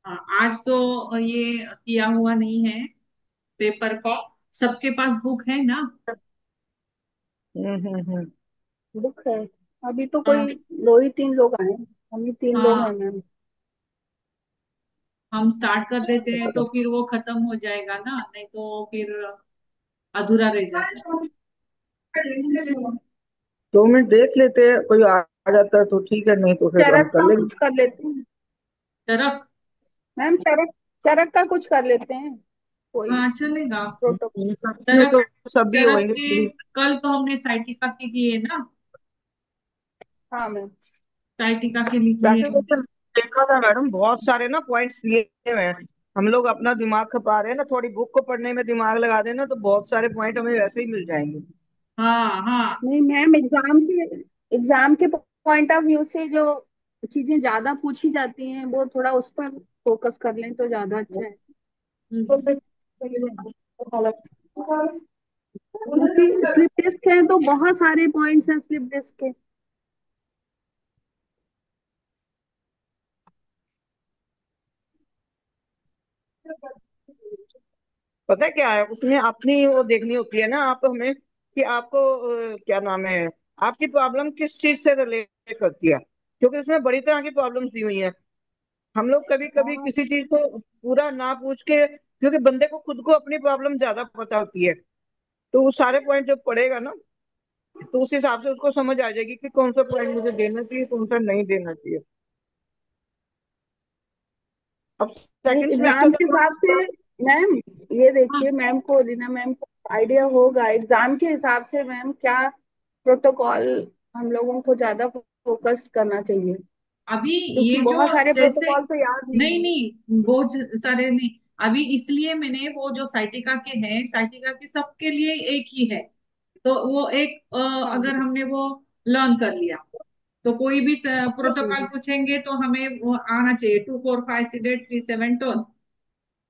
हाँ, आज तो ये किया हुआ नहीं है पेपर का। सबके पास बुक है ना? बुक है। अभी तो हाँ। कोई दो ही तीन लोग आए हैं। हम ही तीन लोग हैं हाँ, मैम। हम स्टार्ट कर देते हैं तो फिर वो खत्म हो जाएगा ना, नहीं तो फिर अधूरा रह जाता है। 2 मिनट देख लेते हैं, कोई आ जाता है तो ठीक है, नहीं तो फिर हम चरक कर का लेंगे। कुछ कर लेते हैं। चरक। मैम चरक, चरक का कुछ कर लेते हैं कोई हाँ, चलेगा। प्रोटोकॉल। में चरक। तो सभी चरक होंगे के फ्री। कल तो हमने साइटिका के किए ना। हाँ मैम। साइटिका के लिख लिए वैसे हमने। जैसे देखा था मैडम, बहुत सारे ना पॉइंट्स दिए हुए हैं। हम लोग अपना दिमाग खपा रहे हैं ना, थोड़ी बुक को पढ़ने में दिमाग लगा देना तो बहुत सारे पॉइंट हमें वैसे ही मिल जाएंगे। हाँ हाँ। नहीं मैम, एग्जाम के पॉइंट ऑफ व्यू से जो चीजें ज्यादा पूछी जाती हैं वो थोड़ा उस पर फोकस कर लें तो ज्यादा अच्छा है। हम्म। क्योंकि स्लिप डिस्क है तो बहुत सारे पॉइंट्स हैं स्लिप डिस्क के। पता है क्या है उसमें, अपनी वो देखनी होती है ना आप हमें, कि आपको क्या नाम है, आपकी प्रॉब्लम किस चीज से रिलेट करती है, क्योंकि उसमें बड़ी तरह की प्रॉब्लम्स दी हुई हैं। हम लोग कभी कभी हाँ। किसी चीज को पूरा ना पूछ के, क्योंकि बंदे को खुद को अपनी प्रॉब्लम ज्यादा पता होती है, तो वो सारे पॉइंट जब पढ़ेगा ना, तो उस हिसाब से उसको समझ आ जाएगी कि कौन सा पॉइंट मुझे देना चाहिए, कौन सा नहीं देना चाहिए। अब नहीं, सेकंड एग्जाम सेमेस्टर के का हिसाब से मैम, ये हाँ, देखिए मैम को, रीना मैम को आइडिया होगा एग्जाम के हिसाब से मैम क्या प्रोटोकॉल हम लोगों को ज्यादा फोकस करना चाहिए। अभी क्योंकि ये जो बहुत सारे जैसे, प्रोटोकॉल तो याद नहीं नहीं है। नहीं, बहुत सारे नहीं। अभी इसलिए मैंने वो जो साइटिका के हैं, साइटिका के सबके लिए एक ही है। तो वो एक हाँ। अगर हमने वो लर्न कर लिया तो कोई भी प्रोटोकॉल हम्म, पूछेंगे तो हमें वो आना चाहिए। 2 4 5 सीडेड 3 7 टोन।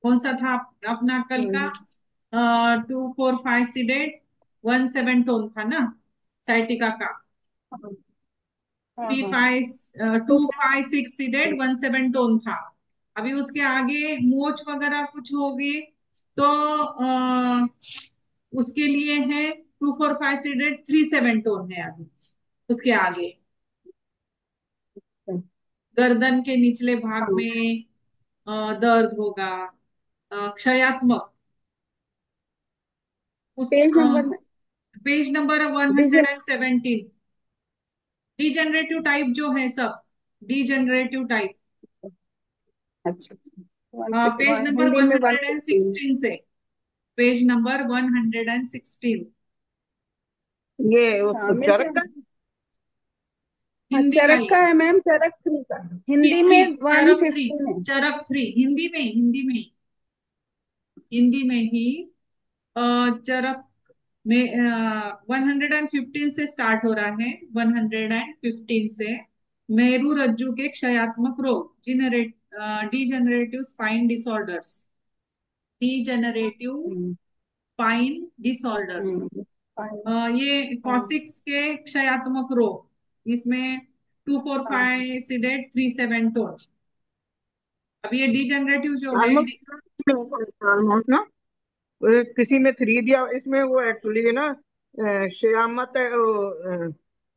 कौन सा था अपना कल का? हम्म, 2 4 5 सीडेड 1 7 टोन था ना, साइटिका का। हाँ हाँ थ्री हाँ। फाइव टू तो फाइव सिक्स सीडेड 1 7 टोन था। अभी उसके आगे मोच वगैरह कुछ होगी तो उसके लिए है 2 4 5 सीडेड 3 7 टोन है अभी उसके आगे। क्या, गर्दन के निचले भाग हाँ, में दर्द होगा, क्षयात्मक। उस पेज नंबर में page number one digit. Hundred and seventeen degenerative type जो है सब, डिजेनरेटिव टाइप। अच्छा, पेज नंबर हिंदी वन में one hundred and fifteen sixteen से, पेज नंबर 116। ये हाँ उस मिल चरक का। जाएगा। हाँ हिंदी का चरक ही का है। है मैम, चरक 3 का है। थ्री हिंदी थ्री, में वन चरक थ्री। फिफ्टीन है। चरक थ्री हिंदी में, हिंदी में, हिंदी में ही। चरक में 115 से स्टार्ट हो रहा है। 115 से मेरू रज्जु के क्षयात्मक रोग, डिजेनरेटिव स्पाइन डिसऑर्डर्स, डिजेनरेटिव हम्म, स्पाइन डिसऑर्डर्स। fine, ये हाँ कॉसिक्स के क्षयात्मक रोग, इसमें टू फोर हाँ फाइव सीडेड 3 7 टोन। अब ये डिजेनरेटिव जो है, ऑलमोस्ट ऑलमोस्ट ना, किसी में 3 दिया, इसमें वो एक्चुअली है ना, श्यामत है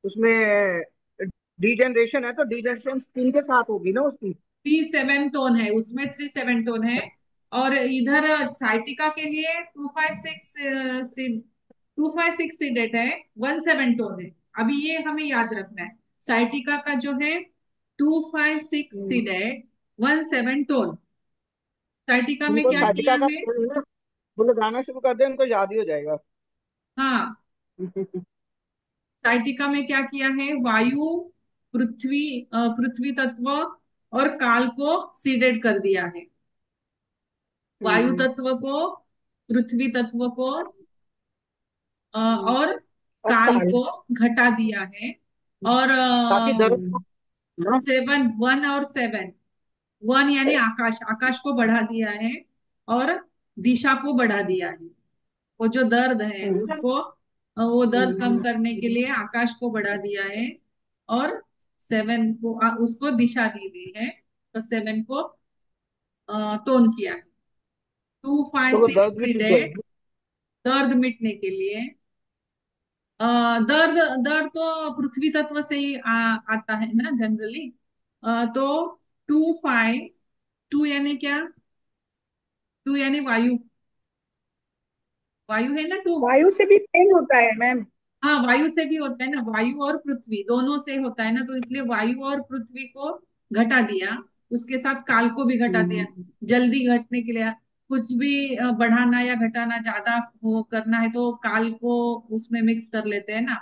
उसमें डिजेनरेशन है, तो डिजेनरेशन स्किन के साथ होगी ना उसकी। 3 7 टोन है, उसमें 3 7 टोन है। और इधर साइटिका के लिए 2 5 6 सीडेड है, 1 7 टोन है। अभी ये हमें याद रखना है। साइटिका का जो है 2 5 6 हम्म, सीडेड 1 7 टोन। साइटिका में उनको क्या साधिका किया का है? वो लगाना शुरू कर दे, उनको याद ही हो जाएगा। हाँ, साइटिका में क्या किया है? वायु, पृथ्वी, पृथ्वी तत्व और काल को सीडेड कर दिया है। वायु हम्म, तत्व को, पृथ्वी तत्व को हम्म, और और काल काल। को घटा दिया है। और ताकि दर्द हम्म, ना। 7 1 और 7, वन यानी आकाश, आकाश को बढ़ा दिया है और दिशा को बढ़ा दिया है। वो जो दर्द है हम्म, उसको, वो दर्द कम हम्म, करने के लिए आकाश को बढ़ा दिया है। और 7 को उसको दिशा दी गई है। तो 7 को टोन किया है। टू फाइव तो वो सिक्स दर्द भी ठीक हो सीडेड, जाएगी। दर्द मिटने के लिए। दर्द, दर्द तो पृथ्वी तत्व से ही आता है ना जनरली। तो 2 5, टू यानी क्या? टू यानी वायु, वायु है ना टू। वायु से भी पेन होता है मैम? हाँ, वायु से भी होता है ना, वायु और पृथ्वी दोनों से होता है ना, तो इसलिए वायु और पृथ्वी को घटा दिया, उसके साथ काल को भी घटा दिया। हम्म। जल्दी घटने के लिए कुछ भी बढ़ाना या घटाना, ज्यादा वो करना है तो काल को उसमें मिक्स कर लेते हैं ना।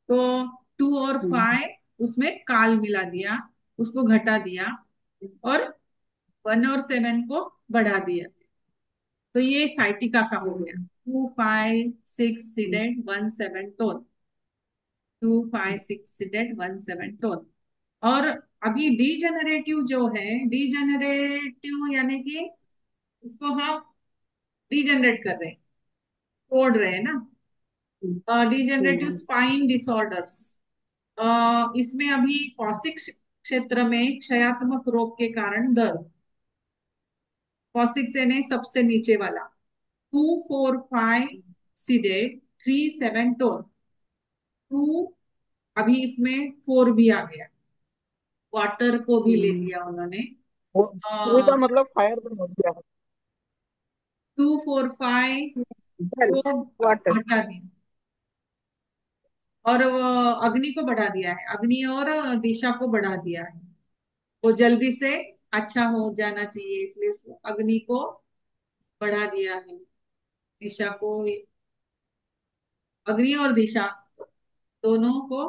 तो 2 और 5 उसमें काल मिला दिया, उसको घटा दिया, और 1 और 7 को बढ़ा दिया। तो ये साइटिका का हो गया। 2 5 6 सीडेड 1 7 टोन। 2 5 6 seeded 1 7 tone. और अभी डीजेनरेटिव जो है, डीजेनरेटिव यानी कि इसको हम डीजेनरेट कर रहे हैं, तोड़ रहे हैं ना। डीजेनरेटिव स्पाइन डिसऑर्डर्स, इसमें अभी कॉसिक क्षेत्र में क्षयात्मक रोग के कारण दर्द, कॉसिक से नहीं, सबसे नीचे वाला। 2 4 5 सीडेड 3 7 टोन। टू, अभी इसमें 4 भी आ गया, वाटर को भी ले लिया उन्होंने। वो टू का मतलब फायर बन गया। 2 4 5 को वाटर। हटा दिया, और अग्नि को बढ़ा दिया है, अग्नि और दिशा को बढ़ा दिया है। वो जल्दी से अच्छा हो जाना चाहिए, इसलिए उसको अग्नि को बढ़ा दिया है, दिशा को, अग्नि और दिशा दोनों को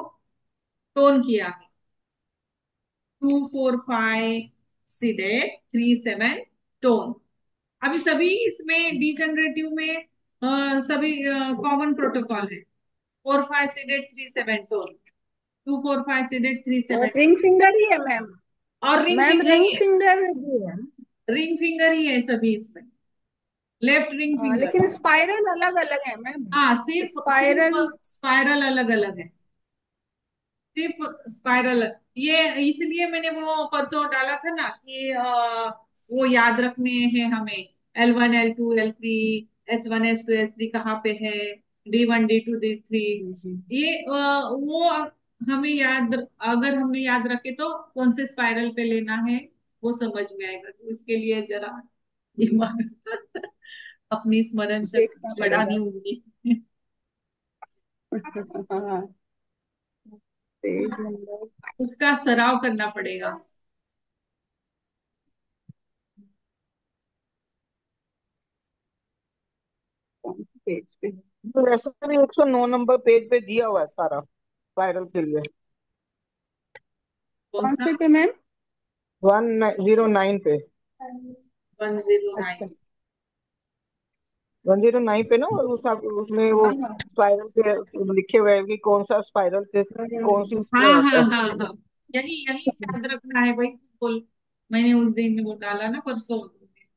टोन किया है। 2 4 5 सीडेड 3 7 टोन। अभी सभी इसमें डीजनरेटिव में सभी कॉमन प्रोटोकॉल है। 4 5 सीडेड 3 7 टोन। 2 4 5 सीडेड 3 7। और रिंग फिंगर ही है मैम? और रिंग मैम फिंगर ही रिंग है, फिंगर भी है? रिंग फिंगर ही है सभी इसमें, लेफ्ट रिंग फिंगर। लेकिन स्पाइरल अलग अलग है मैम। हाँ, सिर्फ सिर्फ स्पाइरल। स्पाइरल अलग अलग है, सिर्फ स्पाइरल। ये इसलिए मैंने वो परसों डाला था ना कि वो याद रखने हैं हमें, L1 L2 L3, S1 S2 S3 कहाँ पे है, D1 D2 D3। ये वो हमें याद, अगर हमने याद रखे तो कौन से स्पाइरल पे लेना है वो समझ में आएगा, तो इसके लिए जरा दिमाग अपनी स्मरण देखना शक्ति बढ़ानी पड़ेगा। होगी। हाँ। पेज नंबर उसका सराव करना पड़ेगा। कौन से पेज पे? तो वैसे भी 109 नंबर पेज पे दिया हुआ है सारा वायरल के लिए। कौन कौन सा? से पे मैम? 109 पे। 109। अच्छा। 109 पे ना, और उसमें वो हाँ हाँ स्पाइरल के लिखे हुए हैं कि कौन सा स्पाइरल के कौन सी हाँ उसमें हाँ आता हाँ हाँ, यही यही है। याद रखना है भाई, बिल्कुल। मैंने उस दिन वो डाला ना परसों,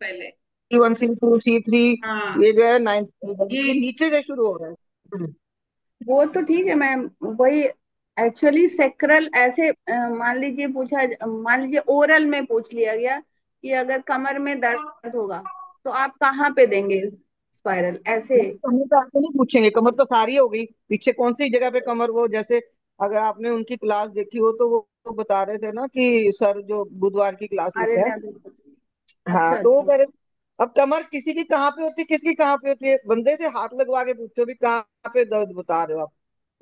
पहले। C1 C2 C3, हाँ, ये जो है 9, ये ये नीचे से शुरू हो रहा है। वो तो ठीक है मैम। वही एक्चुअली सेक्रल ऐसे मान लीजिए मान लीजिए ओरल में पूछ लिया गया कि अगर कमर में दर्द होगा तो आप कहाँ पे देंगे स्पाइरल ऐसे? कमर तो आपसे नहीं पूछेंगे, कमर तो सारी हो गई, पीछे कौन सी जगह पे कमर, वो जैसे अगर आपने उनकी क्लास देखी हो तो वो बता रहे थे ना कि सर जो बुधवार की क्लास अरे लेते हैं। नहीं। हाँ, अच्छा तो वो अच्छा। कह रहे, अब कमर किसी की कहाँ पे होती है, किसकी कहाँ पे होती है, बंदे से हाथ लगवा के पूछो भी कहाँ पे दर्द बता रहे हो आप।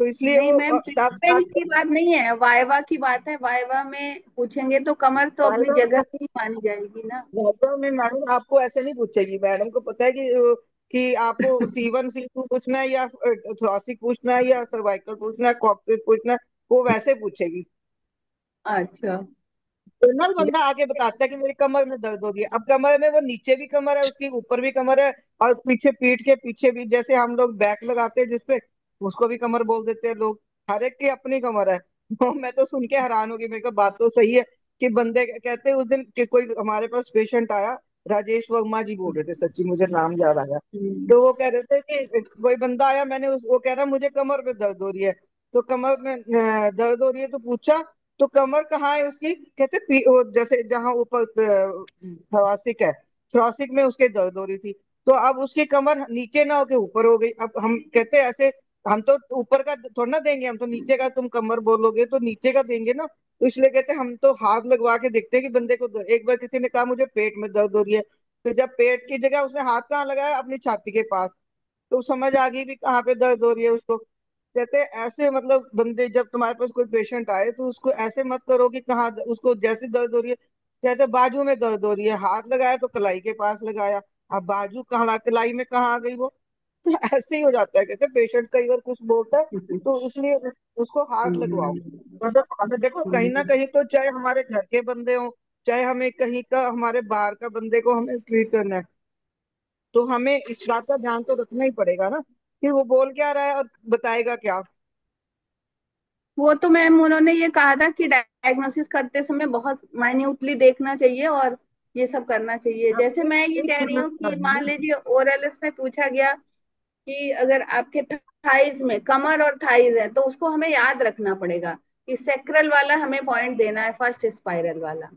तो इसलिए नहीं वो मैम, ट्रीटमेंट की बात नहीं है, वाइवा की बात है। वाइवा में पूछेंगे तो कमर तो अपनी जगह ही मानी जाएगी ना। वास्तव में मैडम आपको ऐसे नहीं पूछेगी, मैडम को पता है कि आपको C1 C2 पूछना है या थोरासिक पूछना है या सर्वाइकल पूछना है, कॉक्सिस पूछना है, वो वैसे पूछेगी। अच्छा। जनरल बंदा आके बताता है कि मेरी कमर में दर्द हो रही है, अब कमर में वो नीचे भी कमर है, उसके ऊपर भी कमर है, और पीछे पीठ के पीछे भी, जैसे हम लोग बैक लगाते हैं जिसपे, उसको भी कमर बोल देते हैं लोग। हर एक की अपनी कमर है। तो मैं तो सुन के हैरान हो गई, मेरे को बात तो सही है कि बंदे कहते हैं उस दिन कि कोई हमारे पास पेशेंट आया, राजेश वर्मा जी बोल रहे थे, सच्ची मुझे नाम याद आया। हम्म। तो वो कह रहे थे कि कोई बंदा आया, वो कह रहा मुझे कमर में दर्द हो रही है। तो कमर में दर्द हो रही है तो पूछा, तो कमर कहाँ है उसकी, कहते वो जैसे जहाँ ऊपर थरासिक है, थोरासिक में उसके दर्द हो रही थी। तो अब उसकी कमर नीचे ना होके ऊपर हो गई। अब हम कहते हैं ऐसे, हम तो ऊपर का थोड़ा ना देंगे, हम तो नीचे का, तुम कमर बोलोगे तो नीचे का देंगे ना। तो इसलिए कहते हैं हम तो हाथ लगवा के देखते हैं कि बंदे को एक बार किसी ने कहा मुझे पेट में दर्द हो रही है, तो जब पेट की जगह उसने हाथ कहाँ लगाया, अपनी छाती के पास, तो समझ आ गई भी कहाँ पे दर्द हो रही है उसको। कहते हैं ऐसे मतलब बंदे, जब तुम्हारे पास कोई पेशेंट आए तो उसको ऐसे मत करो कि कहाँ उसको जैसे दर्द हो रही है। कहते हैं बाजू में दर्द हो रही है, हाथ लगाया तो कलाई के पास लगाया, अब बाजू कहाँ, कलाई में कहाँ आ गई वो। तो ऐसे ही हो जाता है। कहते हैं पेशेंट कई बार कुछ बोलता है, तो इसलिए उसको हाथ लगवाओ। मतलब हमें देखो कहीं ना कहीं तो, चाहे हमारे घर के बंदे हो, चाहे हमें कहीं का हमारे बाहर का बंदे को हमें ट्रीट करना है, तो हमें इस बात का ध्यान तो रखना ही पड़ेगा ना कि वो बोल क्या रहा है और बताएगा क्या। वो तो मैम उन्होंने ये कहा था कि डायग्नोसिस करते समय बहुत माइन्यूटली देखना चाहिए और ये सब करना चाहिए। हाँ, जैसे मैं ये एक कह रही हूँ कि मान मिनट। लीजिए ओरल में पूछा गया कि अगर आपके थाइज में, कमर और थाइज है, तो उसको हमें याद रखना पड़ेगा कि सेक्रल वाला हमें पॉइंट देना है, फर्स्ट स्पाइरल वाला।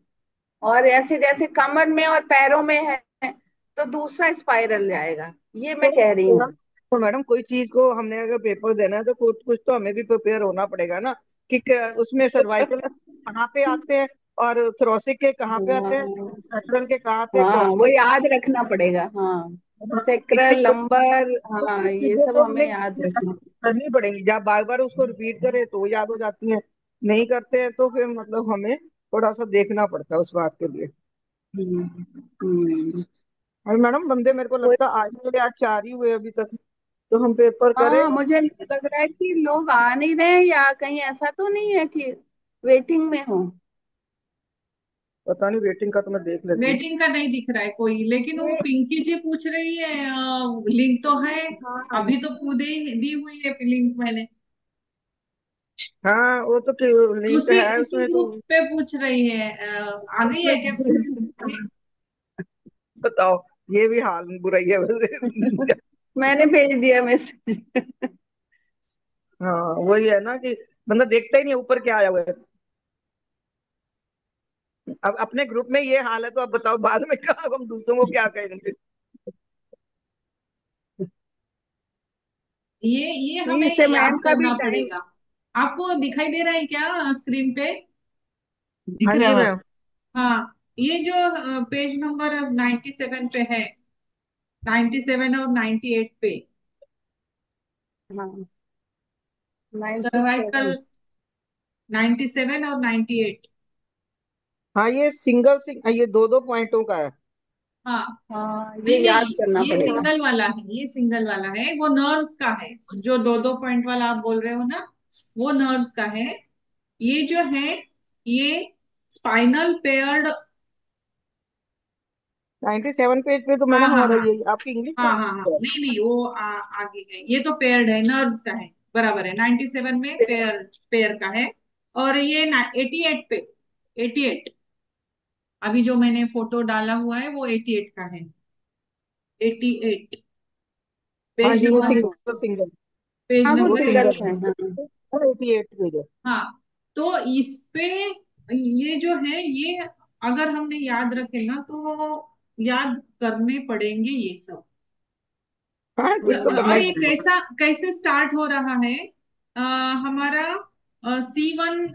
और ऐसे जैसे कमर में और पैरों में है तो दूसरा स्पाइरल जाएगा, ये मैं कह रही तो हूँ। तो मैडम कोई चीज को हमने अगर पेपर देना है तो कुछ कुछ तो हमें भी प्रिपेयर होना पड़ेगा ना, कि उसमें सर्वाइकल कहाँ पे आते हैं, और थोरेसिक के कहाँ पे आते हैं, हाँ, सैक्रल के कहाँ पे हाँ, कौन वो से। याद रखना पड़ेगा। हाँ, इतनी सेक्रल, लंबर, हाँ, ये चीजें सब तो हमें हमें याद रखना। करनी पड़ेंगी, जब बार बार उसको रिपीट करें तो याद हो जाती हैं, नहीं करते हैं तो फिर मतलब हमें थोड़ा सा देखना पड़ता है उस बात के लिए। हम्म, हम्म। और मैडम बंदे मेरे को वो- लगता है आज मेरे आज 4 ही हुए अभी तक, तो हम पेपर करें। हाँ, मुझे लग रहा है कि लोग आ नहीं रहे हैं, या कहीं ऐसा तो नहीं है कि वेटिंग में हो। पता नहीं, वेटिंग का तो मैं देख लेती हूँ। वेटिंग का नहीं दिख रहा है कोई, लेकिन वो ये पिंकी जी पूछ रही है लिंक तो है। हाँ, अभी तो खुद ही दी हुई है लिंक मैंने। हाँ, वो तो लिंक उसी है उसी उसमें तो। ग्रुप पे पूछ रही है। आ गई है क्या? बताओ, ये भी हाल बुराई है वैसे। मैंने भेज दिया मैसेज। हाँ, वही है ना कि बंदा देखता ही नहीं ऊपर क्या आया हुआ है। अब अपने ग्रुप में ये हाल है तो अब बताओ बाद में क्या, अब हम दूसरों को क्या कहेंगे। ये नहीं, हमें इससे याद मैम का भी करना टाइम। पड़ेगा। आपको दिखाई दे रहा है क्या स्क्रीन पे? दिख हाँ जी रहा है। मैम। हाँ, ये जो पेज नंबर 97 पे है, 97 और 98 पे हाँ, 97। सर्वाइकल, 97 और 98। हाँ, ये सिंगल ये दो दो पॉइंटों का है। हाँ, हाँ, ये नहीं याद नहीं, करना ये पड़ेगा। सिंगल वाला है, ये सिंगल वाला है, वो नर्व्स का है। जो दो दो पॉइंट वाला आप बोल रहे हो ना, वो नर्व्स का है। ये जो है, ये स्पाइनल पेयर्ड। 97 पेज पे तो हाँ मैडम हाँ हमारा हाँ ये आपकी इंग्लिश हाँ हाँ हाँ, है। नहीं नहीं, वो आगे है, ये तो पेयर्ड है, नर्व्स का है। बराबर है, 97 में पेयर पेयर का है। और ये 88 पे, 88, अभी जो मैंने फोटो डाला हुआ है वो 88 का है। 88, हाँ पेज जी, वो नंबर, सिंगल सिंगल, पेज हाँ, वो वो नंबर सिंगल 88। है। सिंगल हाँ, 88 पेज है। हाँ, तो इस पे ये जो है, ये अगर हमने याद रखे ना तो याद करने पड़ेंगे ये सब। हाँ, कुछ तो करना और ही ये पड़ेगा। कैसा कैसे स्टार्ट हो रहा है? हमारा C1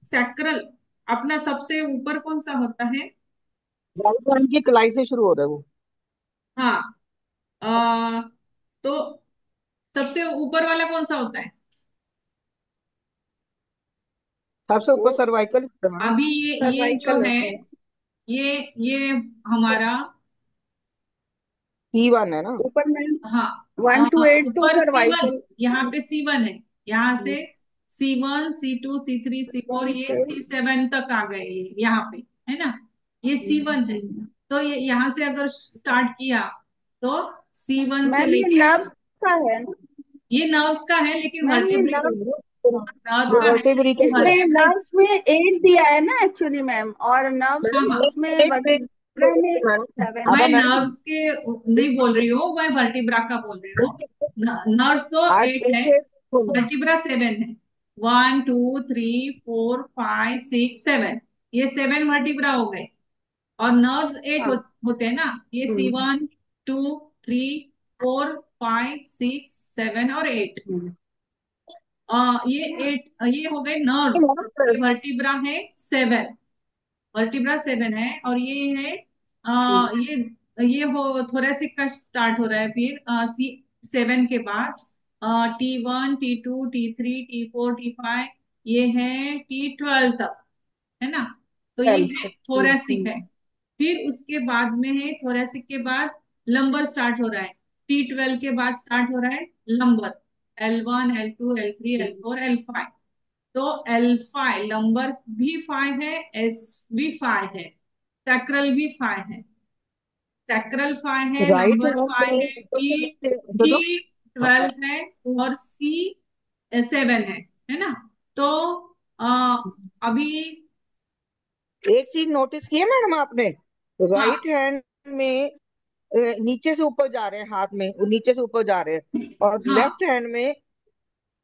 सैक्रल, अपना सबसे ऊपर कौन सा होता है? राइट हैंड की कलाई से शुरू हो रहा है वो। हाँ, अ, तो सबसे ऊपर वाला कौन सा होता है? सबसे ऊपर सर्वाइकल है मैडम। अभी ये जो सर्वाइकल है, है। ये हमारा, C1 है ना। ऊपर में, हाँ, 1 to 8 तो ऊपर C1, सर्वाइकल। यहाँ पे C1 है। यहाँ से C1, C2, C3, C4, ये C7 तक आ गए, ये यहाँ पे है ना, ये C1 है। तो ये यहाँ से अगर स्टार्ट किया तो C1 से मैम, ये लेके, नर्व का है ना? ये नर्व्स का है लेकिन मैम, ये वर्टिब्रे, नर्व। नर्व ये का हाँ, है वर्टेब्री के लेकिन इसमें वर्टिब्रेट्स। नर्व्स में 8 दिया है ना एक्चुअली मैम, और नर्व्स मैडम उसमें एक पेज वर्टिब्रा में मैडम 7 आधा मैं है। मैडम नर्व्स के नहीं बोल रही हूँ, मैं वर्टिब्रा का बोल रही हूँ। नर्व्स तो आज 8 एक है, पेज खोलो। वर्टिब्रा 7 है। 1, 2, 3, 4, 5, 6, 7, ये 7 वर्टिब्रा हो गए। और नर्व्स एट हाँ। होते हैं ना, ये हम्म। C1 2 3 4 5 6 7 और 8। हम्म। ये 8 ये हो गए नर्व्स। ये वर्टिब्रा है 7, वर्टिब्रा 7 है। और ये है ये हो थोरेसिक का स्टार्ट हो रहा है। फिर C7 के बाद T1 T2 T3 T4 T5, ये है T12 तक, है ना। तो ये है थोरेसिक है। फिर उसके बाद में है थोरेसिक के बाद लंबर स्टार्ट हो रहा है। T12 के बाद स्टार्ट हो रहा है lumbar, L1 L2 L3 L4 L5। तो L5 लंबर भी 5 है, एस भी 5 है, सैक्रल भी 5 है। सैक्रल 5 है, राइट लंबर हैंड 5 में है, ऊपर से टी नीचे टी दोनों। 12 है, और C7 है ना। तो अभी एक चीज नोटिस की है मैडम आपने, राइट हाँ हैंड में नीचे से ऊपर जा रहे हैं, हाथ में वो नीचे से ऊपर जा रहे हैं, और हाँ। लेफ्ट हैंड में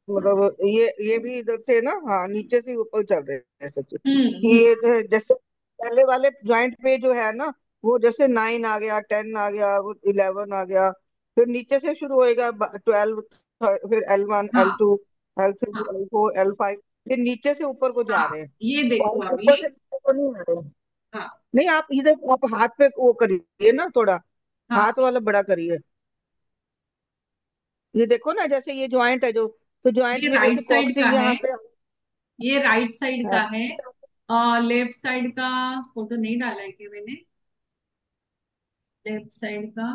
मतलब ये भी इधर से ना, हाँ नीचे से ऊपर चल रहे हैं सच कि हम्म। ये जैसे पहले वाले जॉइंट पे जो है ना, वो जैसे 9 आ गया, 10 आ गया, वो 11 आ गया, फिर नीचे से शुरू होएगा 12, फिर L1 हाँ L2 L3 हाँ L4 L5, फिर नीचे से ऊपर को जा हाँ, रहे हैं। ये और देखो अभी। ऊपर से नीचे को नहीं आ रहे हैं। हाँ नहीं, आप इधर आप हाथ पे वो करिए ना थोड़ा, हाँ, हाथ वाला बड़ा करिए। ये देखो ना, जैसे ये जॉइंट है जो, तो जॉइंट ये ये राइट जैसे साइड का कॉक्सिंग है, यहाँ पे ये राइट साइड है। का है। लेफ्ट साइड का फोटो नहीं डाला है कि मैंने, लेफ्ट साइड का,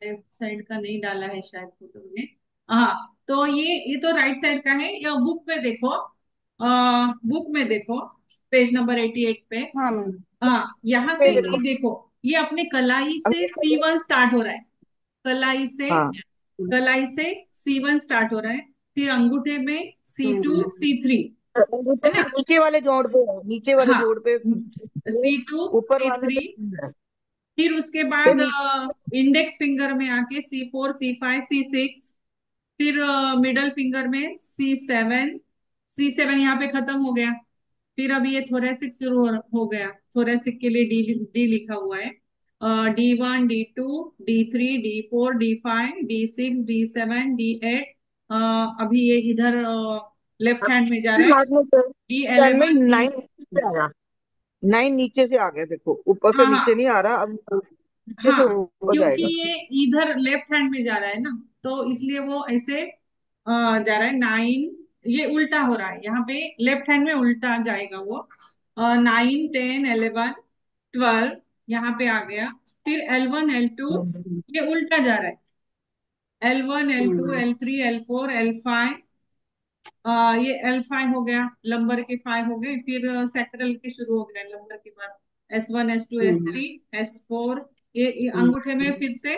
लेफ्ट साइड का नहीं डाला है शायद फोटो में। हाँ, तो ये तो राइट साइड का है। या बुक में देखो, बुक में देखो, पेज नंबर 88 पे। हाँ मैम। हाँ, यहाँ से पे देखो। ये देखो, ये अपने कलाई अब से ये करिए। C1 स्टार्ट हो रहा है। कलाई से, हाँ। कलाई से C1 स्टार्ट हो रहा है। फिर अंगूठे में C2 हम्म। C3, अंगूठे है में ना। नीचे वाले जोड़ पे है, नीचे वाले हाँ, जोड़ पे, C2 ऊपर वाले C3। पे नहीं है। फिर उसके फिर बाद नीचे। इंडेक्स फिंगर में आके C4 C5 C6। फिर मिडल फिंगर में C7, C7 यहाँ पे खत्म हो गया। फिर अब ये थोरेसिक शुरू हो गया। थोरेसिक के लिए डी लिखा हुआ है। D1 D2 D3 D4 D5 D6 D7 D8। अभी ये इधर लेफ्ट हैंड में जा रहा है। हाथ में टेन में D11 डी। 9 नीचे से आया, 9 नीचे से आ गया, देखो ऊपर से हाँ नीचे हाँ नहीं आ रहा, अब नीचे से हाँ, ऊपर क्योंकि जाएगा। ये इधर लेफ्ट हैंड में जा रहा है ना, तो इसलिए वो ऐसे जा रहा है। 9, ये उल्टा हो रहा है यहाँ पे, लेफ्ट हैंड में उल्टा जाएगा वो। 9 10 11 12 यहाँ पे आ गया। फिर L1 L2, ये उल्टा जा रहा है। L1 L2 L3 L4 L5। ये L5 हो गया, लंबर के 5 हो गए। फिर सेक्टरल के शुरू हो गए लंबर के बाद, S1 S2 S3 S4। ये अंगूठे में फिर से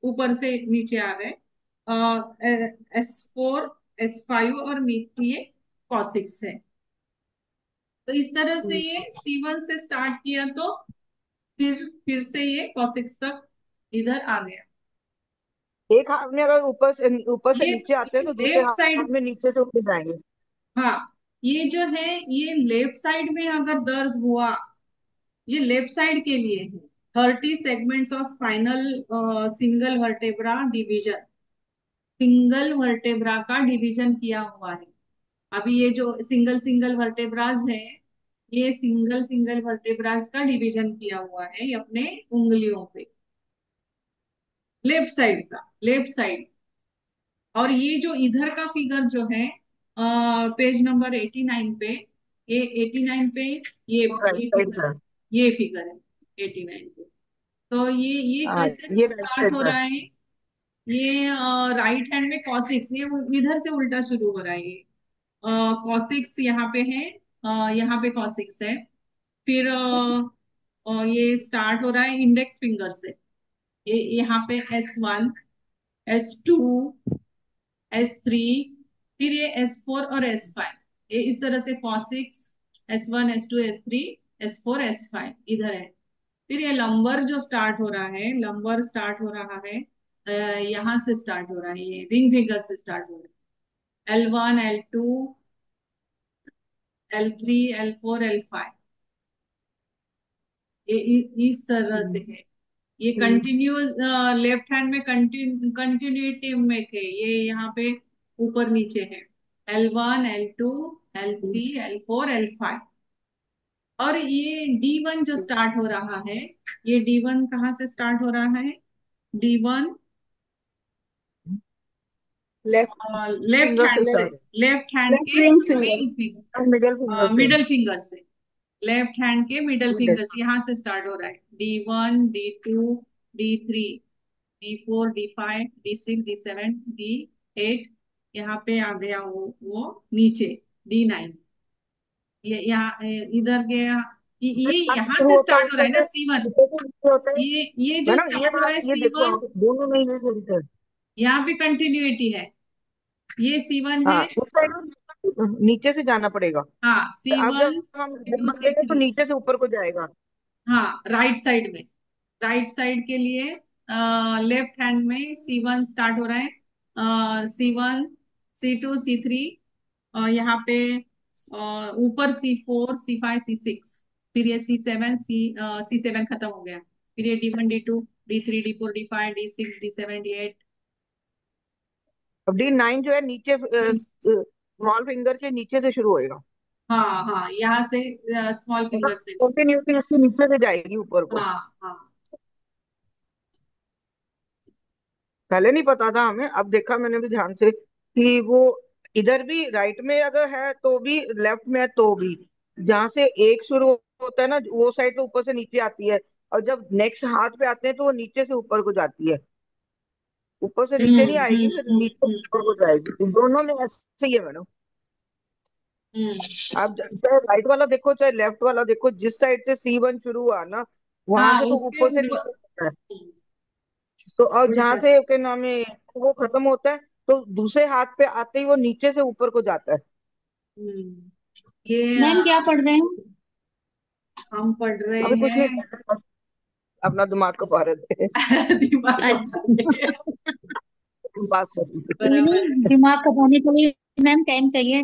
ऊपर से नीचे आ गए। S4 S5 और नीचे ये कॉसिक्स है। तो इस तरह से ये C1 से स्टार्ट किया, तो फिर से ये कॉसिक्स तक इधर आ गया। एक हाथ में अगर ऊपर से ये नीचे आते हैं तो दूसरे लेफ्ट हाथ साइड, में नीचे से ऊपर जाएंगे। हाँ, ये जो है, ये लेफ्ट साइड में अगर दर्द हुआ, ये लेफ्ट साइड के लिए है। 30 segments of spinal single vertebra division, single vertebra का डिवीजन किया हुआ है। अभी ये जो सिंगल सिंगल वर्टेब्राज है, ये सिंगल सिंगल वर्टेब्राज का डिवीजन किया हुआ है ये अपने उंगलियों पे, लेफ्ट साइड का, लेफ्ट साइड। और ये जो इधर का फिगर जो है पेज नंबर 89 पे, ये 89 पे, राइट ये साइड फिगर, का। ये फिगर है 89 पे। तो ये हाँ, कैसे ये राइट स्टार्ट साइड हो का। रहा है। ये राइट हैंड में कॉसिक्स, ये इधर से उल्टा शुरू हो रहा है। ये कॉसिक्स यहाँ पे है, यहाँ पे कॉसिक्स है। फिर ये स्टार्ट हो रहा है इंडेक्स फिंगर से। ये यहाँ पे S1 S2 S3। फिर ये S4 और S5, ये इस तरह से cos x S1 S2 S3 S4 S5 इधर है। फिर ये लंबर जो स्टार्ट हो रहा है, लंबर स्टार्ट हो रहा है यहाँ से स्टार्ट हो रहा है, ये रिंग फिंगर से स्टार्ट हो रहा है। L1 L2 L3, L4, L5, ये इस तरह से है। ये कंटिन्यूस लेफ्ट हैंड में कंटिन्यूटी में थे, ये यहाँ पे ऊपर नीचे है। L1, L2, L3, L4, L5। और ये D1 जो स्टार्ट हो रहा है, ये D1 कहाँ से स्टार्ट हो रहा है? D1 लेफ्ट लेफ्ट फिंगर से हैंड से, स्टार्ट, लेफ्ट हैंड लेफ्ट के ring finger. Ring finger, middle finger से। मिडल फिंगर से, लेफ्ट हैंड के मिडल मिडिल। फिंगर्स यहाँ से स्टार्ट हो रहा है। D1, D2, D3, D4, D5, D6, D7, D8, यहाँ पे आ गया वो नीचे D9। ये यहाँ इधर गया, ये आप यहाँ शुरू से होता है स्टार्ट हो रहा ऊपर है ना से, C1। नीचे से नीचे होता है। ये जो मैडम ये स्टार्ट हो रहा बात है ये देखो, C1, आप दोनों में ये होता है। यहाँ पे कंटिन्यूटी है। ये C1 है। हाँ उस साइड नीचे से जाना पड़ेगा। हाँ, अब जब C1, हम C2, बढ़ेंगे तो C3। नीचे से ऊपर को जाएगा। हाँ, राइट साइड में, राइट साइड के लिए लेफ्ट हैंड में C1 स्टार्ट हो रहा है। C1, C2, C3, यहाँ पे ऊपर C4, C5, C6, फिर ये C7, C7 खत्म हो गया। फिर ये D1, D2, D3, D4, D5, D6, D7, D8। अब D9 जो है नीचे स्मॉल फिंगर के नीचे से शुरू होएगा। हाँ हाँ, यहाँ से स्मॉल मतलब फिंगर से। कंटिन्यूटी इसके नीचे से जाएगी ऊपर को। हाँ हाँ। पहले नहीं पता था हमें, अब देखा मैंने भी ध्यान से कि वो इधर भी राइट में अगर है तो भी, लेफ्ट में है तो भी, जहां से एक शुरू होता है ना वो साइड तो ऊपर से नीचे आती है, और जब नेक्स्ट हाथ पे आते हैं तो वो नीचे से ऊपर को जाती है। ऊपर से नीचे नहीं आएगी, फिर नीचे से हम्म। ऊपर को जाएगी। तो दोनों में ऐसे ही है मैडम। हम्म। आप चाहे राइट वाला देखो चाहे लेफ्ट वाला देखो, जिस साइड से C1 शुरू हुआ ना वहां हाँ, से वो उसके ऊपर से ऊपर। नीचे जाता है। तो और जहां उल्टा। से क्या नाम है वो खत्म होता है, तो दूसरे हाथ पे आते ही वो नीचे से ऊपर को जाता है। ये मैम क्या पढ़ रहे हैं? हम पढ़ रहे अभी कुछ नहीं हैं। कर रहे, अपना दिमाग को पा रहे थे। दिमाग को अच्छा। पढ़ पास कर रहे थे। नहीं बराबर नहीं, दिमाग खपाने के लिए मैम टाइम चाहिए,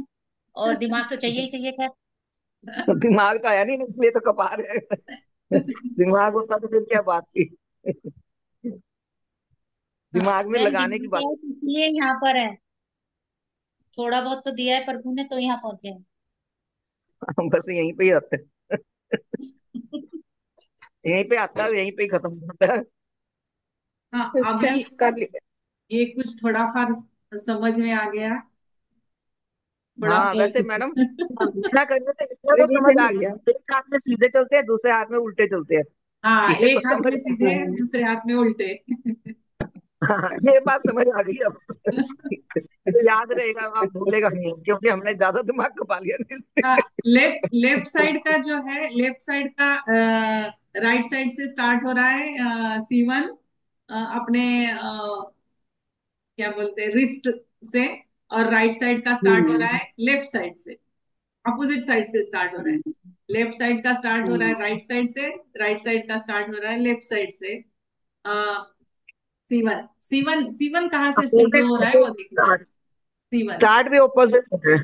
और दिमाग तो चाहिए ही चाहिए। खैर। दिमाग तो आया नहीं, इसलिए तो कपा रहे हैं। दिमाग होता तो फिर क्या बात थी। दिमाग में मैम लगाने की दिमाग बात। है इसलिए यहाँ पर है। थोड़ा बहुत तो दिया है प्रभु ने, तो यहाँ पहुंचे हैं। हम बस यहीं पे ही आते हैं। यहीं पे आता है, यहीं पे ही खत्म होता है। हाँ, अभी क्वेश्चंस कर लिए। ये कुछ थोड़ा फार समझ में आ गया, थोड़ा हाँ वैसे बहुत। मैडम इतना करने से इतना तो समझ रिवीजन आ हो गया। गया, एक हाथ में सीधे चलते हैं दूसरे हाथ में उल्टे चलते हैं। हाँ, ये तो एक हाथ समझ में आ सीधे, गई। दूसरे हाथ में उल्टे। हाँ ये बात समझ आ गई अब। तो याद रहेगा, आप भूलेगा नहीं क्योंकि हमने ज्यादा दिमाग खपा लिया नहीं। हाँ, लेफ्ट लेफ्ट साइड का जो है, लेफ्ट साइड का राइट साइड से स्टार्ट हो रहा है C1, अपने क्या बोलते हैं, रिस्ट से। और राइट साइड का स्टार्ट हो रहा हम्म। है लेफ्ट साइड से, अपोजिट साइड से स्टार्ट हो रहा है। लेफ्ट साइड का स्टार्ट हो रहा है राइट साइड से, राइट साइड का स्टार्ट हो रहा है लेफ्ट साइड से। C1 कहाँ से शुरू हो रहा है वो देखना है। C1। स्टार्ट भी ऑपोजिट है।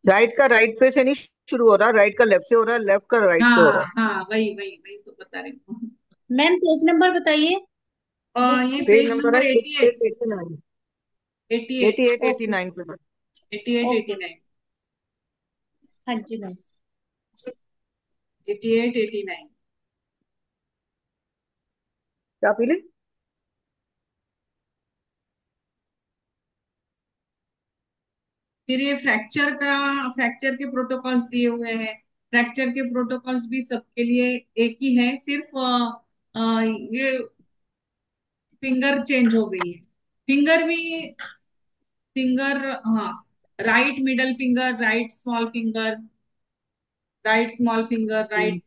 राइट का राइट पे से नहीं शुरू हो रहा, राइट का लेफ्ट से हो रहा है, लेफ्ट का राइट से हो रहा हाँ है। हाँ, वही वही वही तो बता रही हूँ। मैम पेज नंबर बताइए बुक ये की। पेज पेज नंबर है नंबर 88। 88, 88। 88, ओके। 89 पे। 88, ओके। 89। हाँ जी मैम। 88, 89। क्या पीली? फिर ये फ्रैक्चर के प्रोटोकॉल्स दिए हुए हैं। फ्रैक्चर के प्रोटोकॉल्स भी सबके लिए एक ही है, सिर्फ ये फिंगर चेंज हो गई है। फिंगर भी, फिंगर, हाँ, right middle finger, right small finger, right small finger, right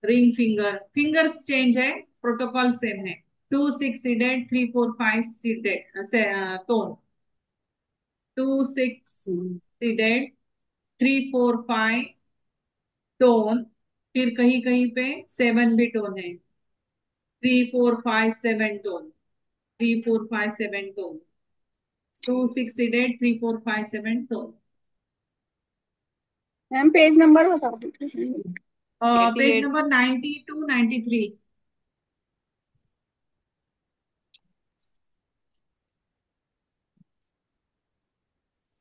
ring finger, fingers change है, प्रोटोकॉल सेम है। 2, 6 seeded, 3, 4, 5 seeded tone. 2, 6 seeded, 3, 4, 5 tone. फिर कहीं कहीं पे 7 भी टोन है। 3, 4, 5, 7 tone. 3, 4, 5, 7 tone. 2683457 ma'am page number बता दीजिए। पेज 88। नंबर 9293।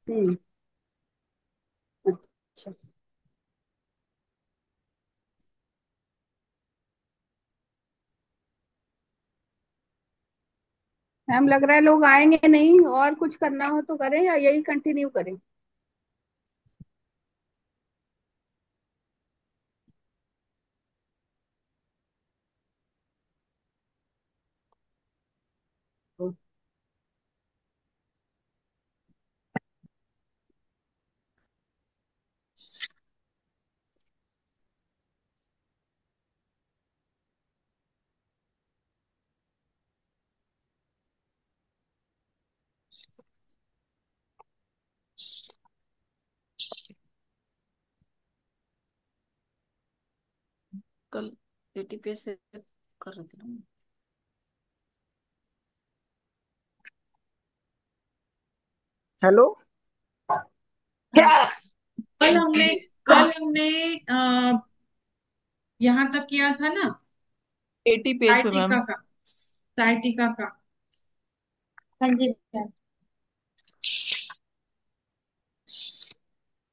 हम्म। अच्छा। मैम लग रहा है लोग आएंगे नहीं, और कुछ करना हो तो करें या यही कंटिन्यू करें। कल एटीपी से कर रहे थे ना। हेलो। हाँ, क्या? कल हमने कल हमने यहाँ तक किया था ना, 80 पेज पे साइटिका मैम। का। साइटिका का हाँ जी मैम।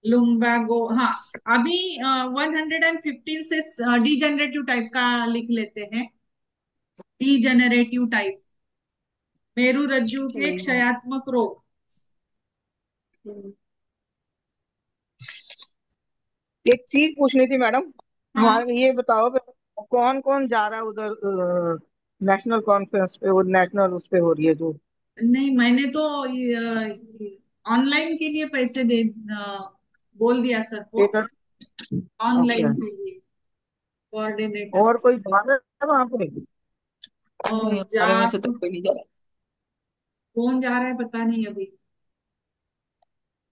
लुम्बागो, हाँ। अभी 115 से डीजेनरेटिव टाइप का लिख लेते हैं। डीजेनरेटिव टाइप, मेरु रज्जु के हम्म। क्षयात्मक रोग। हम्म। एक चीज पूछनी थी मैडम। हाँ, हमारे ये बताओ, कौन कौन जा रहा है उधर नेशनल कॉन्फ्रेंस पे, वो नेशनल उस पे हो रही है जो। नहीं मैंने तो ऑनलाइन के लिए पैसे बोल दिया सर को। स्टेटस। अच्छा। ऑनलाइन के लिए कोऑर्डिनेटर। और कोई बात है वहां पे? नहीं, और हमारे में से तो कोई नहीं जा रहा। कौन जा रहा है पता नहीं अभी।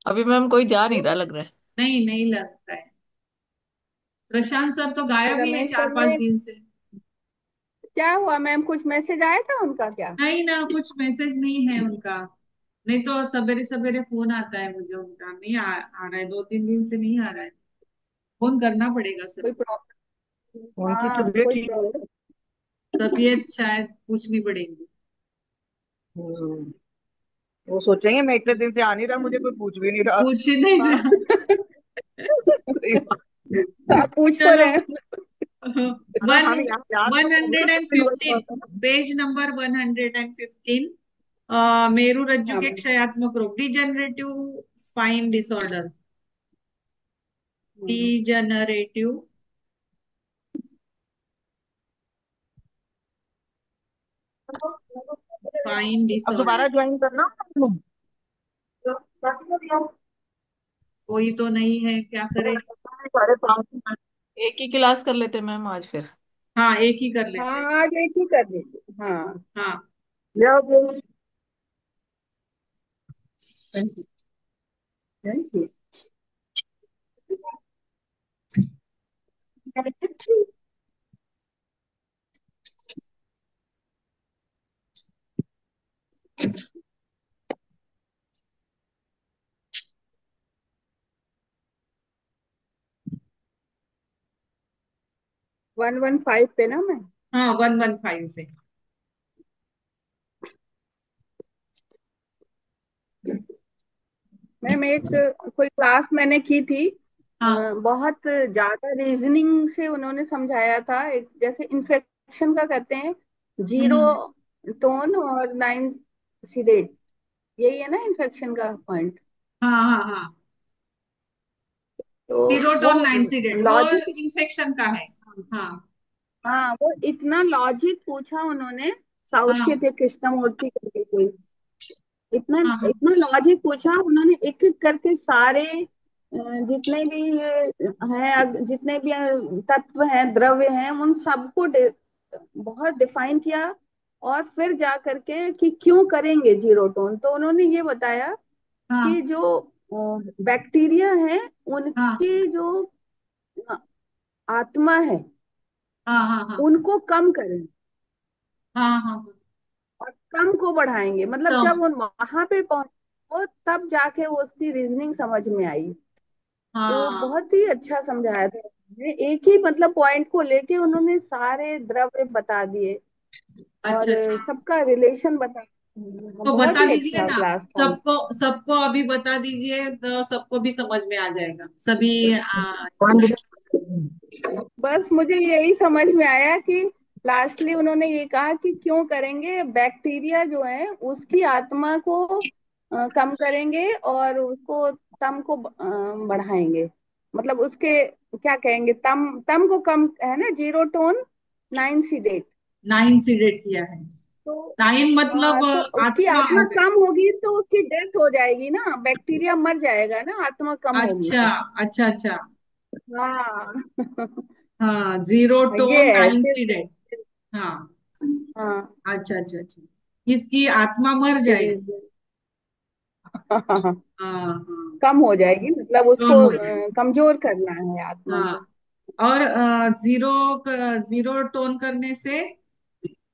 अभी मैम कोई जा नहीं रहा लग रहा है। नहीं, नहीं लगता है। प्रशांत सर तो गायब ही है रमेश चार सर पांच ने दिन से। क्या हुआ मैम, कुछ मैसेज आया था उनका क्या? नहीं ना, कुछ मैसेज नहीं है उनका। नहीं तो सवेरे सवेरे फोन आता है मुझे उनका, नहीं आ रहा है, 2-3 दिन से नहीं आ रहा है। फोन करना पड़ेगा सर कोई को। प्रॉब्लम? उनकी हाँ तबीयत कोई ठीक। प्रॉब्लम। तबीयत शायद पूछनी पड़ेगी। हम्म, वो सोचेंगे मैं इतने दिन से आ नहीं रहा, मुझे कोई पूछ भी नहीं रहा। पूछ ही नहीं हाँ। रहा। सही बात। आप पूछ तो चलो, रहे हैं। हाँ, वन हम यहाँ याद वन तो करेंगे ना हंड्रेड कुछ एंड दिन फिफ्टीन बाद में। Page number 115। मेरु रज्जु हाँ के क्षयात्मक रोग, degenerative spine disorder. Ma'am. Degenerative spine अब डिसऑर्डर। दोबारा ज्वाइन करना। कोई तो नहीं है, क्या करे। 5:30। एक ही क्लास कर लेते मैम आज फिर। हाँ, एक ही कर लेते हैं। हाँ आज एक ही कर दीजिए, हाँ। हाँ, या वो। Thank you. Thank you. 115 पे ना मैं। हाँ, 115 से। मैम एक कोई क्लास मैंने की थी। हाँ। बहुत ज्यादा रीजनिंग से उन्होंने समझाया था, एक जैसे इन्फेक्शन का कहते हैं, जीरो हम्म। टोन और 9 सीडेट, यही है ना इन्फेक्शन का पॉइंट। हाँ, हाँ, हाँ। तो वो सीरोटोन 9 सीडेड वो लॉजिक, इन्फेक्शन का है। हाँ, हाँ वो इतना लॉजिक पूछा उन्होंने। साउथ के हाँ, थे, कृष्णमूर्ति करके कोई। इतना हाँ, हाँ, इतना लॉजिक पूछा उन्होंने, एक एक करके सारे जितने भी ये हैं, जितने भी तत्व हैं, द्रव्य हैं, उन सबको बहुत डिफाइन किया। और फिर जा करके कि क्यों करेंगे जीरो टोन, तो उन्होंने ये बताया कि हाँ, जो बैक्टीरिया है, हाँ, उनकी जो आत्मा है, हाँ, हाँ, हाँ, उनको कम करें हाँ, हाँ, हाँ। और कम को बढ़ाएंगे, मतलब तो जब उन वहां पे पहुंच। वो तब जाके वो उसकी रीजनिंग समझ में आई। तो हाँ। बहुत ही अच्छा समझाया था उन्होंने। एक ही मतलब पॉइंट को लेके उन्होंने सारे द्रव्य बता दिए अच्छा और अच्छा। सबका रिलेशन बता। तो बहुत बता ही दीजिए अच्छा ना, क्लास था। सबको सबको अभी बता दीजिए तो सबको भी समझ में आ जाएगा सभी। बस मुझे यही समझ में आया कि लास्टली उन्होंने ये कहा कि क्यों करेंगे, बैक्टीरिया जो है उसकी आत्मा को कम करेंगे और उसको तम को बढ़ाएंगे। मतलब उसके क्या कहेंगे, तम तम को कम है ना, zero tone nine seeded. 9 seeded किया है। तो 9 हाँ, मतलब तो उसकी आत्मा आत्मा हो गए। कम होगी तो उसकी डेथ हो जाएगी ना, बैक्टीरिया मर जाएगा ना, आत्मा कम होगी अच्छा तो। अच्छा अच्छा। हाँ हाँ, जीरो ये टोन है 9 सिर्फ। सीडेड। हाँ। हाँ अच्छा अच्छा अच्छा। इसकी आत्मा मर जाएगी। सीरीज। हाँ हाँ। कम हो जाएगी, मतलब कम उसको हो जाएगी। कमजोर करना है आत्मा हाँ। को। और जीरो जीरो टोन करने से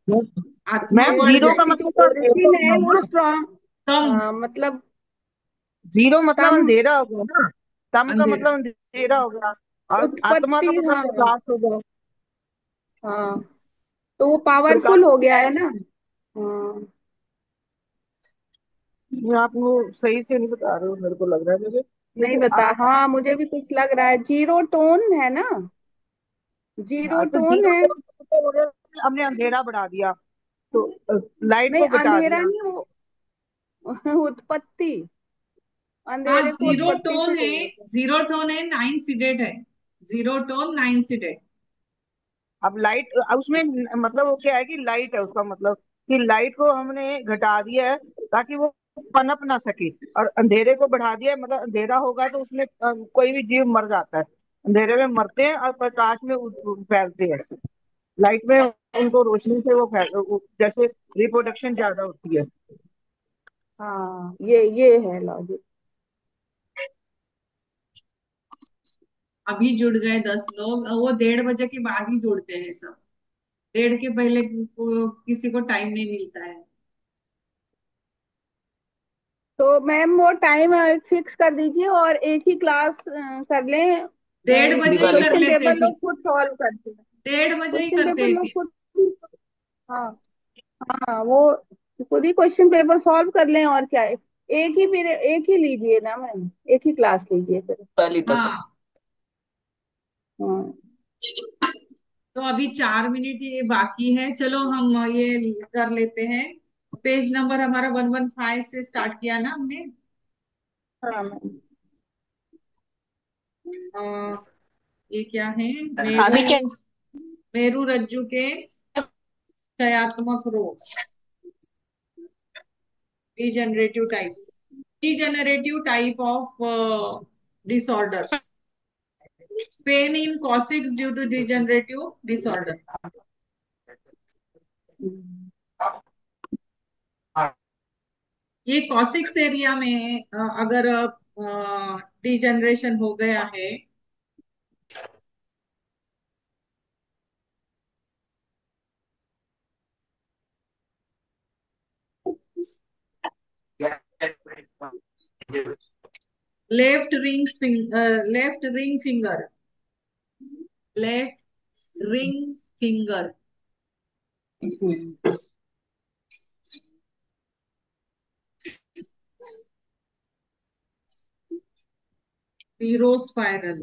आत्मा मैम बढ़ जीरो का जिसकी जाएगी। जो मतलब तो अंधेरा ओरिजिन हो है गया वो ना। स्ट्रांग। कम। हाँ मतलब जीरो मतलब तम अंधेरा हो गया ना। तम का अंधेरा। मतलब अंधेरा हो गया। और आत्मा उत्पत्ति, का मतलब हाँ। प्रकाश हो गया। हाँ तो वो पावरफुल प्रकाश। हो गया है ना। हाँ ये आप वो सही से नहीं बता रहे हो, मेरे को लग रहा है मुझे। नहीं जैसे बता, आप। हाँ मुझे भी कुछ लग रहा है, जीरो टोन है ना, जीरो हाँ, तो टोन जीरो है। का मतलब हो गया कि हमने अंधेरा बढ़ा दिया, तो लाइट नहीं को घटा अंधेरा दिया। नहीं वो उत्पत्ति, हाँ, अंधेरे को जीरो उत्पत्ति से टोन है। जोड़ते हैं। जीरो टोन है, 9 सीडेड है। Zero tone 9 seeded. अब लाइट उसमें मतलब वो क्या है कि लाइट है उसका मतलब, कि लाइट को हमने घटा दिया है ताकि वो पनप ना सके। और अंधेरे को बढ़ा दिया है, मतलब अंधेरा होगा तो उसमें कोई भी जीव मर जाता है। अंधेरे में मरते हैं और प्रकाश में फैलते हैं। लाइट में उनको रोशनी से वो जैसे रिप्रोडक्शन ज्यादा होती है। हाँ ये है लॉजिक। अभी जुड़ गए 10 लोग, वो 1:30 बजे के बाद ही जुड़ते हैं सब। 1:30 के पहले किसी को टाइम नहीं मिलता है। तो मैम वो टाइम फिक्स कर दीजिए और एक ही क्लास कर लें। 1:30 बजे ही कर क्वेश्चन लेते पेपर फिर। लोग खुद सॉल्व करते हैं। 1:30 बजे ही क्वेश्चन करते पेपर हैं लोग फिर। खुद। हाँ हाँ वो खुद ही क्वेश्चन पेपर सॉल्व कर लें और क्या है। एक ही पीरियड, एक ही लीजिए ना मैम, एक ही क्लास लीजिए फिर पहली तक। हाँ। हाँ तो अभी 4 मिनट ये बाकी है, चलो हम ये कर लेते हैं। पेज नंबर हमारा 115 से स्टार्ट किया ना हमने। हाँ मैम। अ, ये क्या है? मेरू। मेरू रज्जु के चयात्मक रोग। Degenerative type. Degenerative type of disorders. Pain in coccyx due to degenerative disorder. ये कॉसिक्स एरिया में अगर डिजेनरेशन हो गया है left left ring finger. Left ring finger. Zero spiral.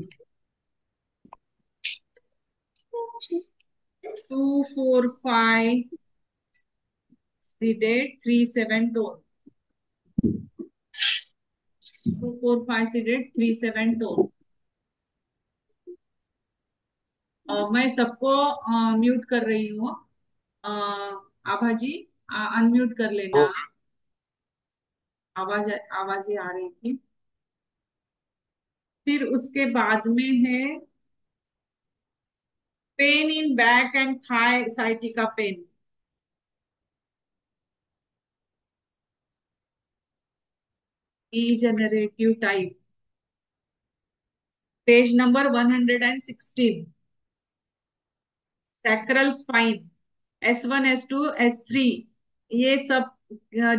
245 seeded 37 tone. 245 seeded 37 tone. मैं सबको म्यूट कर रही हूँ। अ, आभा जी, अनम्यूट कर लेना। आवाज आवाजें आ रही थी। फिर उसके बाद में है pain in back and thigh sciatica pain. Degenerative type. Page number 116। Sacral spine. S1 S2 S3 ये सब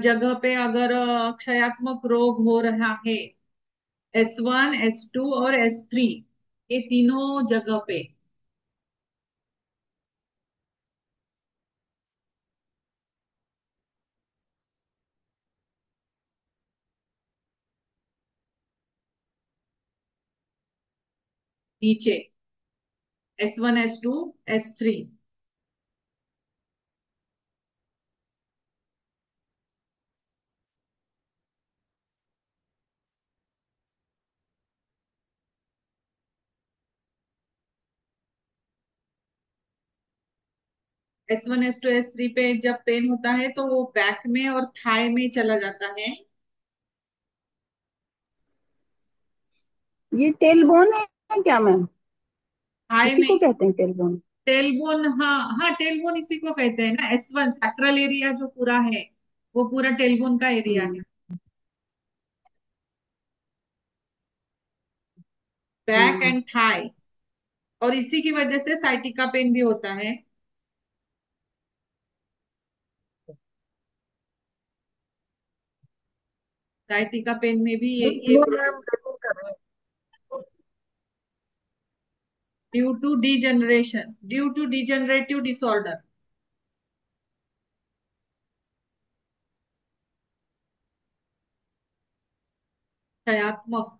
जगह पे अगर क्षयात्मक रोग हो रहा है, S1 S2 और S3, ये तीनों जगह पे नीचे, S1 S2 S3। S1 S2 S3 पे जब पेन होता है तो वो बैक में और थाई में चला जाता है। ये टेलबोन है क्या मैम? थाई इसी में। को कहते हैं टेलबोन? टेलबोन, हाँ हाँ, टेलबोन इसी को कहते हैं ना। S1 सैक्रल एरिया जो पूरा है, वो पूरा टेलबोन का एरिया है। Hmm. Back hmm. And thigh. और इसी की वजह से साइटिका पेन भी होता है। साइटिका पेन में भी ये वो वजह, मैम बिल्कुल कर रहे ड्यू टू डिजेनरेटिव डिसऑर्डर, क्षयात्मक।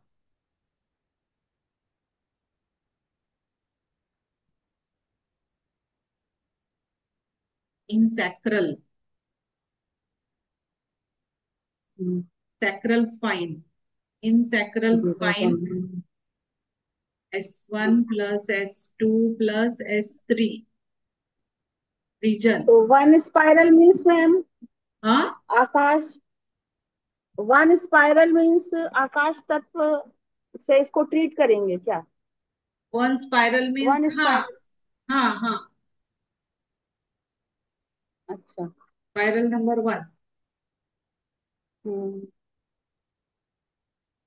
In sacral, hmm. Sacral spine, in sacral देखो spine, S1 plus S2 plus S3 region. तो वन स्पाइरल मीन्स मैम हाँ, आकाश, वन स्पाइरल मीन्स आकाश तत्व से इसको ट्रीट करेंगे क्या? वन स्पाइरल मीन्स, वन हाँ स्पाइरल। हाँ हाँ, अच्छा। Spiral number 1। हम्म।